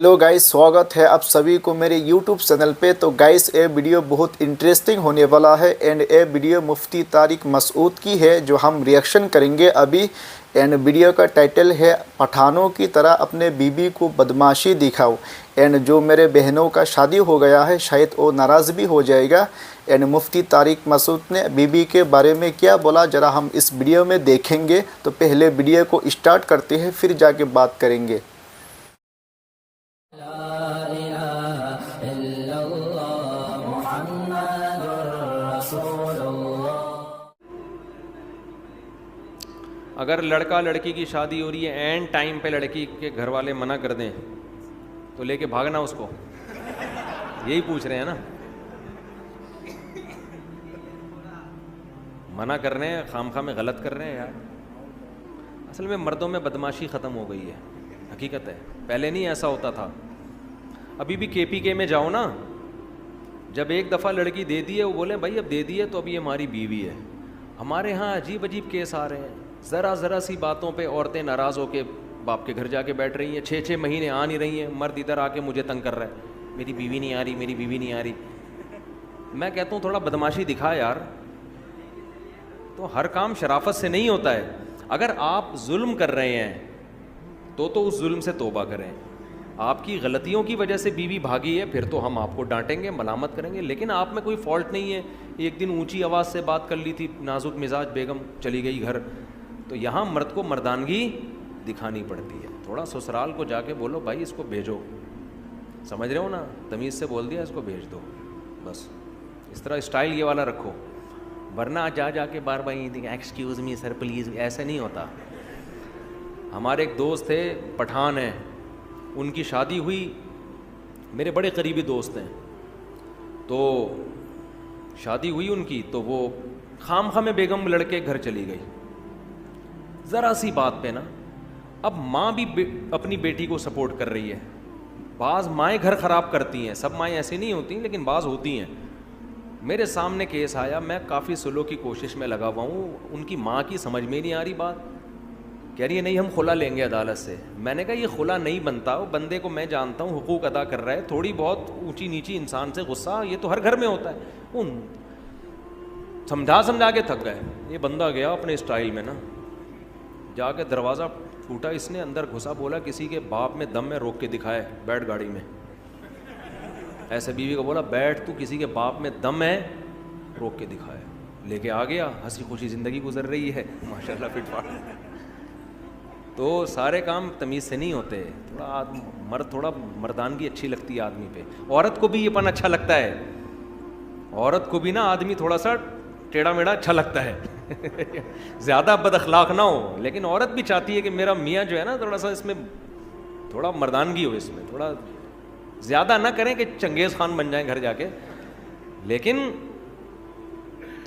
Hello guys, स्वागत है आप सभी को मेरे यूट्यूब चैनल पे। तो गाइस, ये वीडियो बहुत इंटरेस्टिंग होने वाला है एंड ये वीडियो मुफ्ती तारिक मसूद की है जो हम रिएक्शन करेंगे अभी। एंड वीडियो का टाइटल है पठानों की तरह अपने बीबी को बदमाशी दिखाओ। एंड जो मेरे बहनों का शादी हो गया है शायद वो नाराज़ भी हो जाएगा। एंड मुफ्ती तारिक मसूद ने बीबी के बारे में क्या बोला ज़रा हम इस वीडियो में देखेंगे। तो पहले वीडियो को स्टार्ट करते हैं फिर जाके बात करेंगे। अगर लड़का लड़की की शादी हो रही है एंड टाइम पे लड़की के घर वाले मना कर दें तो लेके भागना उसको, यही पूछ रहे हैं ना। मना कर रहे हैं, खामखा में गलत कर रहे हैं यार। असल में मर्दों में बदमाशी ख़त्म हो गई है, हकीकत है। पहले नहीं ऐसा होता था। अभी भी KPK में जाओ ना, जब एक दफ़ा लड़की दे दी है वो बोले भाई अब दे दी है तो अभी हमारी बीवी है। हमारे यहाँ अजीब अजीब केस आ रहे हैं। ज़रा सी बातों पे औरतें नाराज़ होकर बाप के घर जाके बैठ रही हैं। 6 महीने आ नहीं रही हैं, मर्द इधर आके मुझे तंग कर रहा है, मेरी बीवी नहीं आ रही, मेरी बीवी नहीं आ रही। मैं कहता हूँ थोड़ा बदमाशी दिखा यार। तो हर काम शराफत से नहीं होता है। अगर आप जुल्म कर रहे हैं तो उस जुल्म से तौबा करें। आपकी गलतियों की वजह से बीवी भागी है फिर तो हम आपको डांटेंगे, मलामत करेंगे, लेकिन आप में कोई फॉल्ट नहीं है। एक दिन ऊंची आवाज़ से बात कर ली थी, नाजुक मिजाज बेगम चली गई घर। तो यहाँ मर्द को मर्दानगी दिखानी पड़ती है। थोड़ा ससुराल को जाके बोलो भाई इसको भेजो, समझ रहे हो ना, तमीज़ से बोल दिया इसको भेज दो, बस इस तरह स्टाइल ये वाला रखो। वरना जाके बार बार एक्सक्यूज़ मी सर प्लीज़, ऐसे नहीं होता। हमारे एक दोस्त थे, पठान हैं, उनकी शादी हुई, मेरे बड़े करीबी दोस्त हैं। तो शादी हुई उनकी तो वो खामखा में बेगम लड़के घर चली गई ज़रा सी बात पे ना। अब माँ भी अपनी बेटी को सपोर्ट कर रही है। बाज़ माएँ घर ख़राब करती हैं, सब माएँ ऐसी नहीं होती लेकिन बाज़ होती हैं। मेरे सामने केस आया, मैं काफ़ी सुलह की कोशिश में लगा हुआ हूँ। उनकी माँ की समझ में नहीं आ रही बात, कह रही है नहीं हम खुला लेंगे अदालत से। मैंने कहा ये खुला नहीं बनता, वो बंदे को मैं जानता हूँ, हुकूक अदा कर रहा है, थोड़ी बहुत ऊंची नीची इंसान से गुस्सा ये तो हर घर में होता है। उन समझा के थक गए। ये बंदा गया अपने स्टाइल में ना, जाके दरवाज़ा टूटा, इसने अंदर घुसा, बोला किसी के बाप में दम में रोक के दिखाए, बैठ गाड़ी में। ऐसे बीवी को बोला बैठ, तू किसी के बाप में दम है, रोक के दिखाए। लेके आ गया, हंसी खुशी ज़िंदगी गुजर रही है माशाल्लाह फिटफाट। तो सारे काम तमीज़ से नहीं होते। थोड़ा मर्दानगी अच्छी लगती है आदमी पे। औरत को भी येपन अच्छा लगता है, औरत को भी ना आदमी थोड़ा सा टेढ़ा मेढ़ा अच्छा लगता है ज़्यादा बद अखलाक ना हो, लेकिन औरत भी चाहती है कि मेरा मियाँ जो है ना थोड़ा सा इसमें थोड़ा मर्दानगी हो, इसमें थोड़ा ज़्यादा ना करें कि चंगेज़ खान बन जाए घर जाके, लेकिन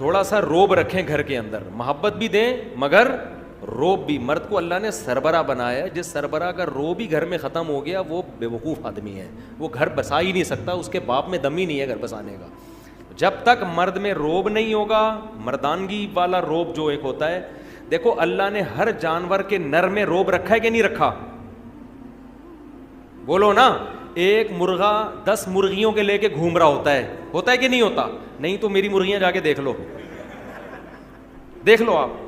थोड़ा सा रोब रखें घर के अंदर, मोहब्बत भी दें मगर रोब भी। मर्द को अल्लाह ने सरबरा बनाया है, जिस सरबरा का रोब ही घर में ख़त्म हो गया वो बेवकूफ़ आदमी है, वो घर बसा ही नहीं सकता, उसके बाप में दम ही नहीं है घर बसाने का। जब तक मर्द में रोब नहीं होगा, मर्दानगी वाला रोब जो एक होता है, देखो अल्लाह ने हर जानवर के नर में रोब रखा है कि नहीं रखा, बोलो ना। एक मुर्गा 10 मुर्गियों के लेके घूम रहा होता है कि नहीं होता? नहीं तो मेरी मुर्गियां जाके देख लो आप,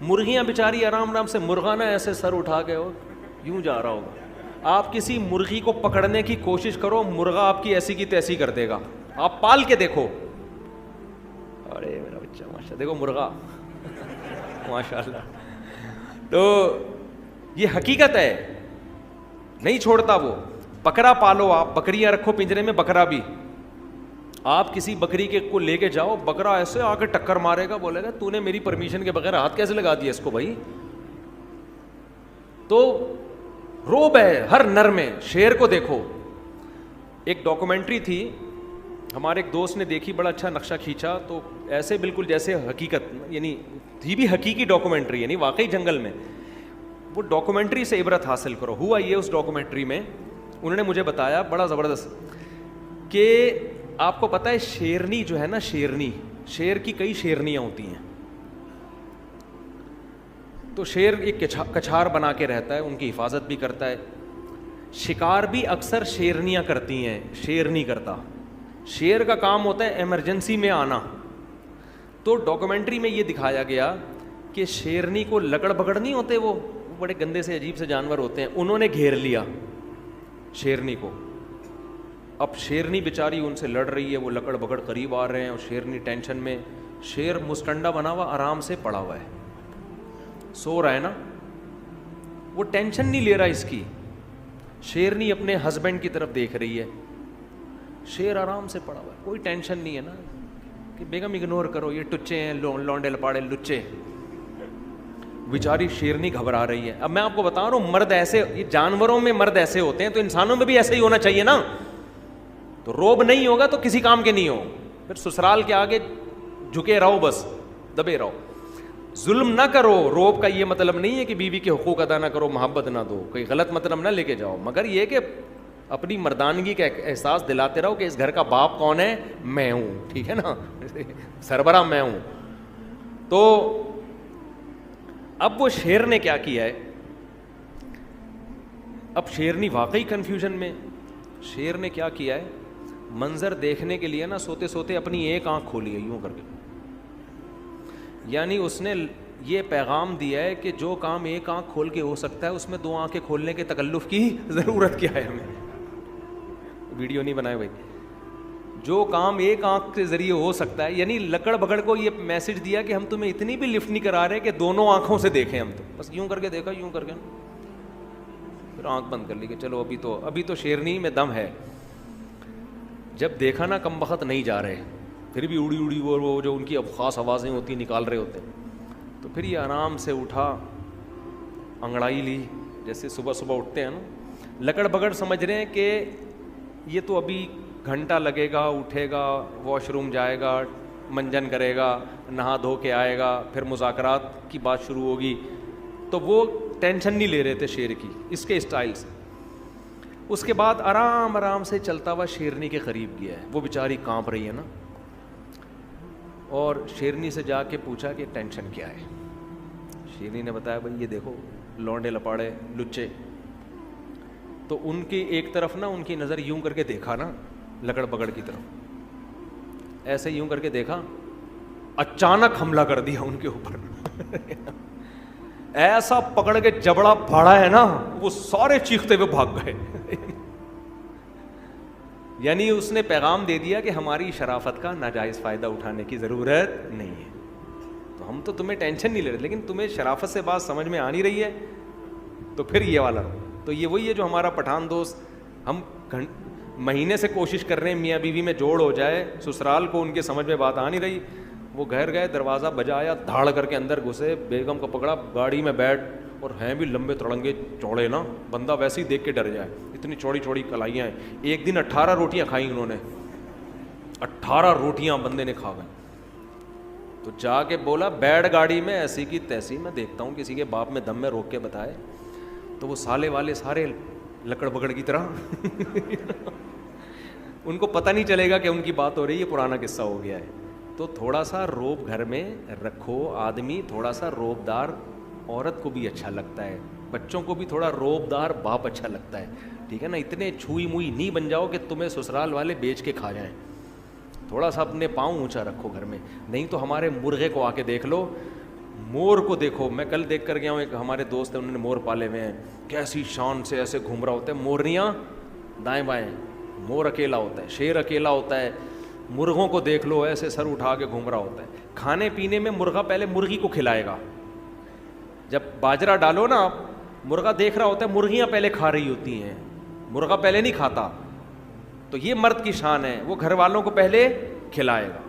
मुर्गियां बेचारी आराम से, मुर्गा ना ऐसे सर उठा के हो यूं जा रहा होगा। आप किसी मुर्गी को पकड़ने की कोशिश करो, मुर्गा आपकी ऐसी की तैसी कर देगा। आप पाल के देखो, अरे मेरा बच्चा माशा, देखो मुर्गा माशाल्लाह। तो ये हकीकत है, नहीं छोड़ता वो। बकरा पालो आप, बकरियां रखो पिंजरे में, बकरा भी। आप किसी बकरी के को लेके जाओ, बकरा ऐसे आके टक्कर मारेगा, बोलेगा तूने मेरी परमिशन के बगैर हाथ कैसे लगा दिया इसको भाई। तो रोब है हर नर में। शेर को देखो, एक डॉक्यूमेंट्री थी, हमारे एक दोस्त ने देखी, बड़ा अच्छा नक्शा खींचा, तो ऐसे बिल्कुल जैसे हकीकत, यानी थी भी हकीकी डॉक्यूमेंट्री, यानी वाकई जंगल में। वो डॉक्यूमेंट्री से इबरत हासिल करो। हुआ ये, उस डॉक्यूमेंट्री में उन्होंने मुझे बताया बड़ा ज़बरदस्त कि आपको पता है शेरनी जो है ना, शेरनी, शेर की कई शेरनियाँ होती हैं। तो शेर एक कछार बना के रहता है, उनकी हिफाजत भी करता है। शिकार भी अक्सर शेरनियाँ करती हैं, शेर नहीं करता। शेर का काम होता है इमरजेंसी में आना। तो डॉक्यूमेंट्री में ये दिखाया गया कि शेरनी को लकड़ बकड़ नहीं होते, वो बड़े गंदे से अजीब से जानवर होते हैं, उन्होंने घेर लिया शेरनी को। अब शेरनी बेचारी उनसे लड़ रही है, वो लकड़ बकड़ करीब आ रहे हैं और शेरनी टेंशन में। शेर मुस्टंडा बना हुआ आराम से पड़ा हुआ है, सो रहा है ना, वो टेंशन नहीं ले रहा इसकी। शेरनी अपने हस्बैंड की तरफ देख रही है, शेर आराम से पड़ा हुआ है, कोई टेंशन नहीं है ना कि बेगम इग्नोर करो, ये टुच्चे हैं, लौंडे लपाड़े लुच्चे। बेचारी शेरनी घबरा रही है। अब मैं आपको बता रहा हूँ, मर्द ऐसे, ये जानवरों में मर्द ऐसे होते हैं, तो इंसानों में भी ऐसे ही होना चाहिए ना। तो रोब नहीं होगा तो किसी काम के नहीं हो, फिर ससुराल के आगे झुके रहो, बस दबे रहो। जुल्म ना करो, रोब का ये मतलब नहीं है कि बीवी के हुकूक अदा ना करो, मोहब्बत ना दो, कोई गलत मतलब ना लेके जाओ, मगर ये कि अपनी मर्दानगी का एहसास दिलाते रहो कि इस घर का बाप कौन है, मैं हूँ, ठीक है ना, सरबरा मैं हूँ। तो अब वो शेर ने क्या किया है, अब शेरनी वाकई कंफ्यूजन में। शेर ने क्या किया है, मंजर देखने के लिए ना सोते सोते अपनी एक आंख खोली है यूं करके, यानी उसने ये पैगाम दिया है कि जो काम एक आंख खोल के हो सकता है उसमें दो आंखें खोलने के तकल्लुफ की ज़रूरत क्या है हमें। वीडियो नहीं बनाए भाई। जो काम एक आंख के ज़रिए हो सकता है, यानी लकड़ बकड़ को ये मैसेज दिया कि हम तुम्हें इतनी भी लिफ्ट नहीं करा रहे कि दोनों आंखों से देखें हम, तो बस यूं करके देखा, यूं करके फिर आंख बंद कर ली कि चलो अभी तो शेरनी में दम है। जब देखा ना कम वक्त नहीं जा रहे, फिर भी उड़ी उड़ी वो जो उनकी अब ख़ास आवाज़ें होती निकाल रहे होते, तो फिर ये आराम से उठा, अंगड़ाई ली, जैसे सुबह सुबह उठते हैं ना। लकड़ बकड़ समझ रहे हैं कि ये तो अभी घंटा लगेगा, उठेगा, वॉशरूम जाएगा, मंजन करेगा, नहा धो के आएगा, फिर मुज़ाकरात की बात शुरू होगी, तो वो टेंशन नहीं ले रहे थे शेर की, इसके स्टाइल से। उसके बाद आराम आराम से चलता हुआ शेरनी के करीब गया है, वो बेचारी कांप रही है ना, और शेरनी से जाके पूछा कि टेंशन क्या है। शेरनी ने बताया, भाई ये देखो लौंडे लपाड़े लुच्चे। तो उनकी एक तरफ ना उनकी नज़र यूं करके देखा ना, लकड़ बकड़ की तरफ ऐसे यूं करके देखा, अचानक हमला कर दिया उनके ऊपर ऐसा पकड़ के जबड़ा फाड़ा है ना, वो सारे चीखते हुए भाग गए यानी उसने पैगाम दे दिया कि हमारी शराफत का नाजायज़ फ़ायदा उठाने की ज़रूरत नहीं है, तो हम तो तुम्हें टेंशन नहीं ले रहे, लेकिन तुम्हें शराफत से बात समझ में आ नहीं रही है, तो फिर ये वाला। तो ये वही है जो हमारा पठान दोस्त, हम महीने से कोशिश कर रहे हैं मियाँ बीवी में जोड़ हो जाए, ससुराल को उनके समझ में बात आ नहीं रही। वो घर गए, दरवाज़ा बजाया, धाड़ करके अंदर घुसे, बेगम को पकड़ा, गाड़ी में बैठ, और हैं भी लंबे तड़ंगे चौड़े ना, बंदा वैसे ही देख के डर जाए, इतनी चौड़ी चौड़ी कलाइयाँ हैं। एक दिन 18 रोटियाँ खाई उन्होंने, 18 रोटियाँ बंदे ने खा गई। तो जाके बोला, बैठ गाड़ी में ऐसी की तैसी, मैं देखता हूँ किसी के बाप में दम में रोक के बताए। तो वो साले वाले सारे लकड़ बकड़ की तरह उनको पता नहीं चलेगा कि उनकी बात हो रही है, पुराना किस्सा हो गया है। तो थोड़ा सा रोब घर में रखो, आदमी थोड़ा सा रोबदार औरत को भी अच्छा लगता है, बच्चों को भी थोड़ा रोबदार बाप अच्छा लगता है, ठीक है ना। इतने छुई मुई नहीं बन जाओ कि तुम्हें ससुराल वाले बेच के खा जाएं। थोड़ा सा अपने पाँव ऊंचा रखो घर में, नहीं तो हमारे मुर्गे को आके देख लो, मोर को देखो। मैं कल देख कर गया हूँ, एक हमारे दोस्त है, उन्होंने मोर पाले हुए हैं, कैसी शान से ऐसे घूम रहा होता है, मोरनियाँ दाएँ बाएँ, मोर अकेला होता है, शेर अकेला होता है, मुर्गों को देख लो ऐसे सर उठा के घूम रहा होता है। खाने पीने में मुर्गा पहले मुर्गी को खिलाएगा, जब बाजरा डालो ना, मुर्गा देख रहा होता है, मुर्गियाँ पहले खा रही होती हैं, मुर्गा पहले नहीं खाता। तो ये मर्द की शान है, वो घर वालों को पहले खिलाएगा।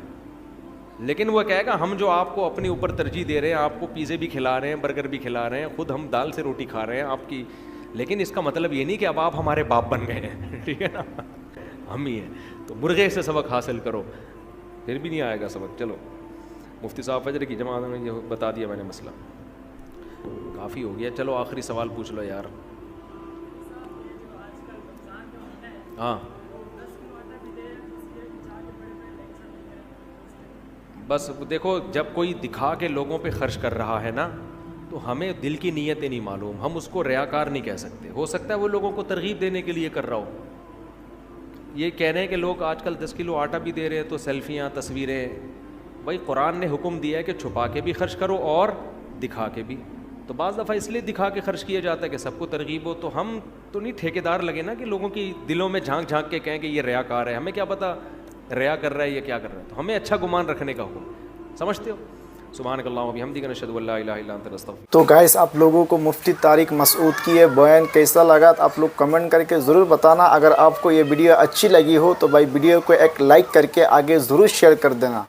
लेकिन वो कहेगा, हम जो आपको अपने ऊपर तरजीह दे रहे हैं, आपको पिज़्ज़े भी खिला रहे हैं, बर्गर भी खिला रहे हैं, खुद हम दाल से रोटी खा रहे हैं आपकी, लेकिन इसका मतलब ये नहीं कि अब आप हमारे बाप बन गए हैं, ठीक है ना, हम ही हैं। तो मुर्गे से सबक हासिल करो, फिर भी नहीं आएगा सबक। चलो, मुफ्ती साहब फजर की जमात में ये बता दिया मैंने मसला, काफ़ी हो गया। चलो आखिरी सवाल पूछ लो यार। हाँ, बस देखो, जब कोई दिखा के लोगों पे खर्च कर रहा है ना, تو ہمیں دل کی نیتیں نہیں معلوم, ہم اس کو ریاکار نہیں کہہ سکتے. ہو سکتا ہے وہ لوگوں کو ترغیب دینے کے لیے کر رہا ہو. یہ کہہ رہے ہیں کہ لوگ آج کل 10 کلو آٹا بھی دے رہے ہیں تو سیلفیاں, تصویریں. بھائی قرآن نے حکم دیا ہے کہ چھپا کے بھی خرچ کرو اور دکھا کے بھی. تو بعض دفعہ اس لیے دکھا کے خرچ کیا جاتا ہے کہ سب کو ترغیب ہو. تو ہم تو نہیں ٹھیکیدار لگے نا کہ لوگوں کی دلوں میں جھانک جھانک کے کہیں کہ یہ ریاکار ہے. ہمیں کیا پتہ ریا کر رہا ہے یا کیا کر رہا ہے. تو ہمیں اچھا گمان رکھنے کا حکم. سمجھتے ہو؟ سبحانک اللہم و بحمدک نشہد ان لا الہ الا انت نستغفرک. تو گائز آپ لوگوں کو مفتی طارق مسعود کی یہ بیان کیسا لگا آپ لوگ کمنٹ کر کے ضرور بتانا. اگر آپ کو یہ ویڈیو اچھی لگی ہو تو بھائی ویڈیو کو ایک لائک کر کے آگے ضرور شیئر کر دینا.